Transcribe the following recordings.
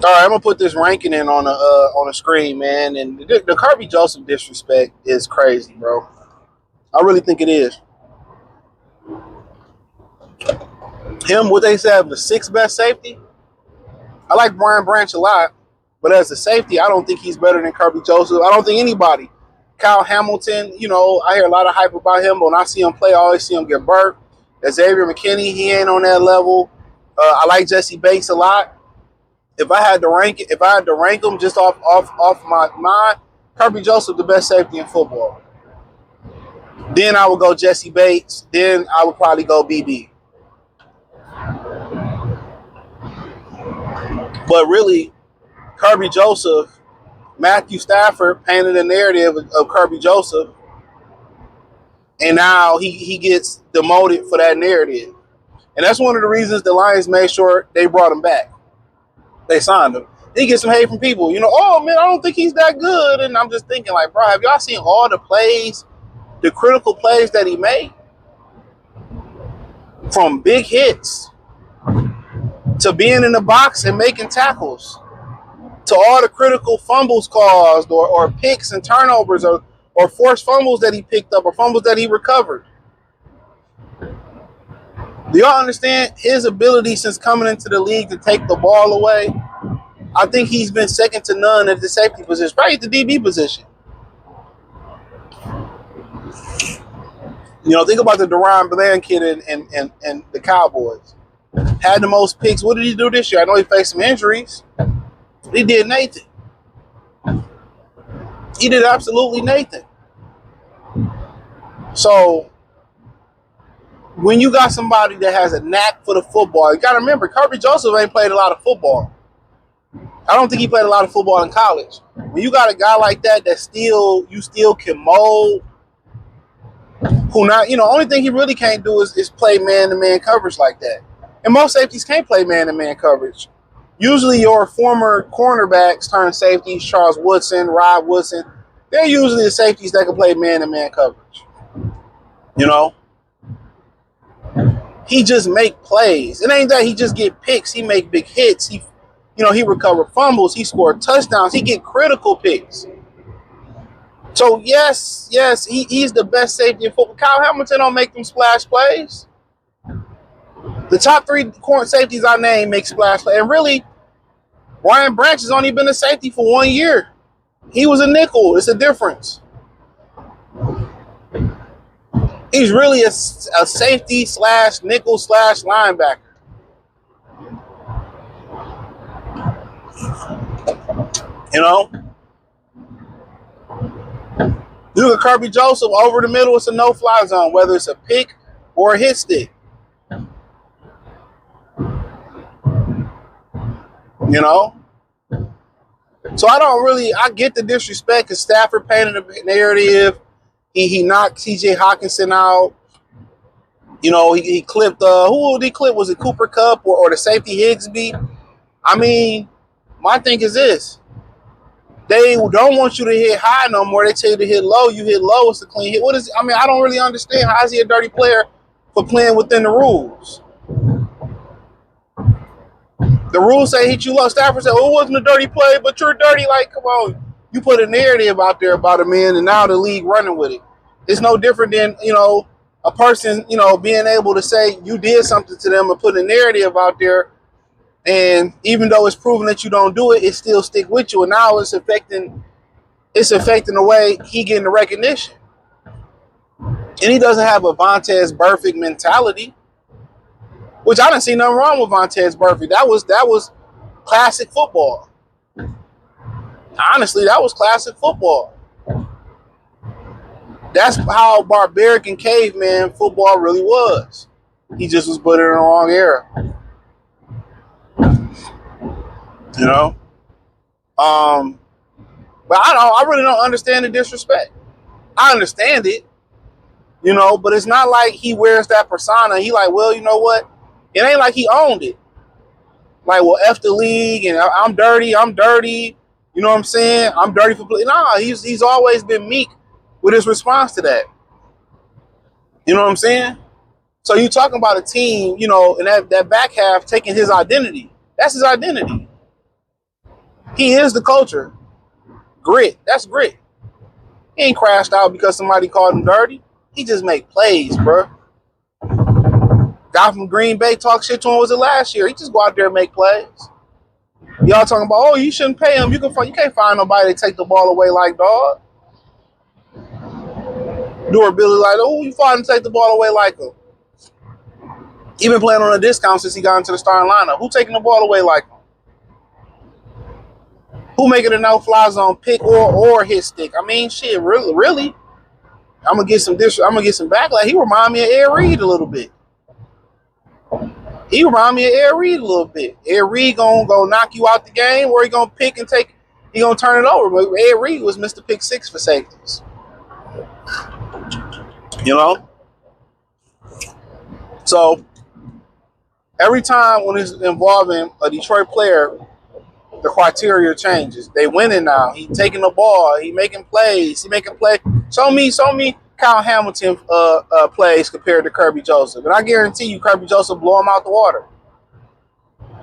All right, I'm gonna put this ranking in on a screen, man. And the Kerby Joseph disrespect is crazy, bro. I really think it is. Him, what they said, the sixth best safety. I like Brian Branch a lot, but as a safety, I don't think he's better than Kerby Joseph. I don't think anybody. Kyle Hamilton, I hear a lot of hype about him, but when I see him play, I always see him get burnt. Xavier McKinney, he ain't on that level. I like Jesse Bates a lot. If I had to rank them just off my mind, Kerby Joseph the best safety in football. Then I would go Jesse Bates. Then I would probably go BB. But really, Kerby Joseph, Matthew Stafford painted a narrative of Kerby Joseph, and now he gets demoted for that narrative. And that's one of the reasons the Lions made sure they brought him back. They signed him. He gets some hate from people. Oh man, I don't think he's that good. And I'm just thinking, like, bro, have y'all seen all the plays, the critical plays that he made? From big hits to being in the box and making tackles, to all the critical fumbles caused or picks and turnovers or forced fumbles that he picked up or fumbles that he recovered. Do y'all understand his ability since coming into the league to take the ball away? I think he's been second to none at the safety position, probably at the DB position. Think about the Deron Bland kid and the Cowboys. Had the most picks. What did he do this year? I know he faced some injuries. He did Nathan. He did absolutely Nathan. So when you got somebody that has a knack for the football, you got to remember, Kerby Joseph ain't played a lot of football. I don't think he played a lot of football in college. When you got a guy like that you still can mold, who not, only thing he really can't do is play man-to-man coverage like that. And most safeties can't play man-to-man coverage. Usually your former cornerbacks turn safeties, Charles Woodson, Rod Woodson, they're usually the safeties that can play man-to-man coverage. He just make plays. It ain't that he just get picks. He make big hits. He recovered fumbles. He scored touchdowns. He get critical picks. So, yes, he's the best safety in football. Kyle Hamilton don't make them splash plays. The top three corner safeties I named make splash plays. And really, Brian Branch has only been a safety for 1 year. He was a nickel. It's a difference. He's really a safety / nickel / linebacker. Look at Kerby Joseph over the middle. It's a no-fly zone, whether it's a pick or a hit stick. So I get the disrespect because Stafford painted a narrative. He knocked TJ Hawkinson out. He clipped, who did he clip? Was it Cooper Kupp or the safety Higsby? I mean, my thing is this. They don't want you to hit high no more. They tell you to hit low. You hit low, it's a clean hit. I don't really understand. How is he a dirty player for playing within the rules? The rules say hit you low. Stafford said, it wasn't a dirty play, but you're dirty. Like, come on. You put a narrative out there about a man, and now the league running with it. It's no different than, a person, being able to say you did something to them and put a narrative out there. And even though it's proven that you don't do it, it still stick with you. And now it's affecting the way he getting the recognition. And he doesn't have a Vontaze Burfict mentality, which I didn't see nothing wrong with Vontaze Burfict. That was classic football. Honestly, that was classic football. That's how barbaric and caveman football really was. He just was put in the wrong era. But I really don't understand the disrespect. I understand it, but it's not like he wears that persona. He like, well, you know what? It ain't like he owned it. Like, well, F the league and I'm dirty. You know what I'm saying? I'm dirty for play. Nah, he's always been meek with his response to that. You know what I'm saying? So you talking about a team, and that back half taking his identity. That's his identity. He is the culture. Grit. That's grit. He ain't crashed out because somebody called him dirty. He just make plays, bro. Guy from Green Bay talk shit to him, was it last year? He just go out there and make plays. Y'all talking about, oh, you shouldn't pay him. You can't find nobody to take the ball away like dog. Durability like, oh, you find him to take the ball away like him. He been playing on a discount since he got into the starting lineup. Who taking the ball away like him? Who making a no-fly zone pick or hit stick? I mean, shit, really. I'm gonna get some backlash. He remind me of Ed Reed a little bit. Ed Reed gonna knock you out the game, or he gonna pick and take. He gonna turn it over. But Ed Reed was Mr. Pick Six for safeties. You know. So every time when it's involving a Detroit player, the criteria changes. They winning now. He taking the ball. He making plays. Show me Kyle Hamilton plays compared to Kerby Joseph, and I guarantee you, Kerby Joseph blow him out the water.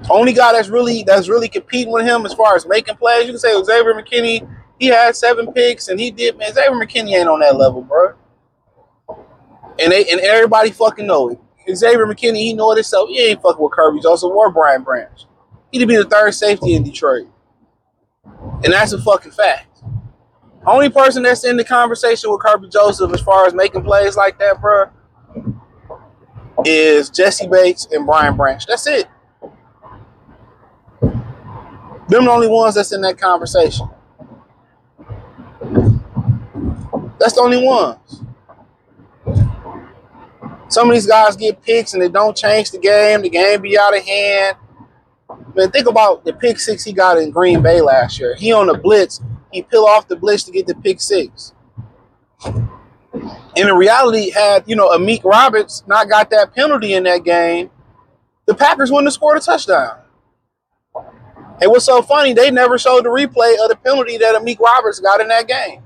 Only guy that's really competing with him as far as making plays, you can say Xavier McKinney. He had 7 picks, and he did. Man, Xavier McKinney ain't on that level, bro. And everybody fucking know it. Xavier McKinney, he know it himself. He ain't fucking with Kerby Joseph or Brian Branch. He'd be the third safety in Detroit. And that's a fucking fact. Only person that's in the conversation with Kerby Joseph as far as making plays like that, bro, is Jesse Bates and Brian Branch. That's it. Them the only ones that's in that conversation. That's the only ones. Some of these guys get picks and they don't change the game. The game be out of hand. Man, think about the pick 6 he got in Green Bay last year. He on the blitz. He peel off the blitz to get the pick 6. And in reality, had, Amik Roberts not got that penalty in that game, the Packers wouldn't have scored a touchdown. And what's so funny, they never showed the replay of the penalty that Amik Roberts got in that game.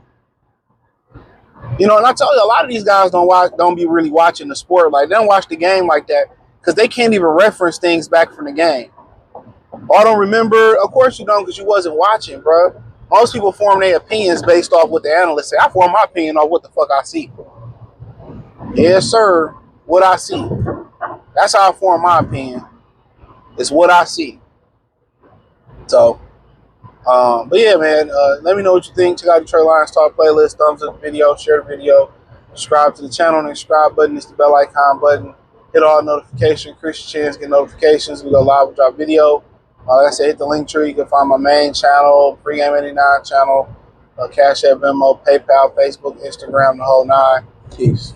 And I tell you, a lot of these guys don't be really watching the sport. Like, they don't watch the game like that because they can't even reference things back from the game. Or I don't remember. Of course you don't, because you wasn't watching, bro. Most people form their opinions based off what the analysts say. I form my opinion off what the fuck I see. Yes, sir. What I see. That's how I form my opinion. It's what I see. So, but yeah, man. Let me know what you think. Check out the Detroit Lions Talk playlist. Thumbs up the video. Share the video. Subscribe to the channel. And the subscribe button is the bell icon button. Hit all notifications. Increase your chance to get notifications. We go live with our video. Like I said, hit the link tree. You can find my main channel, Pregame 89 channel, Cash App, Venmo, PayPal, Facebook, Instagram, the whole 9. Peace.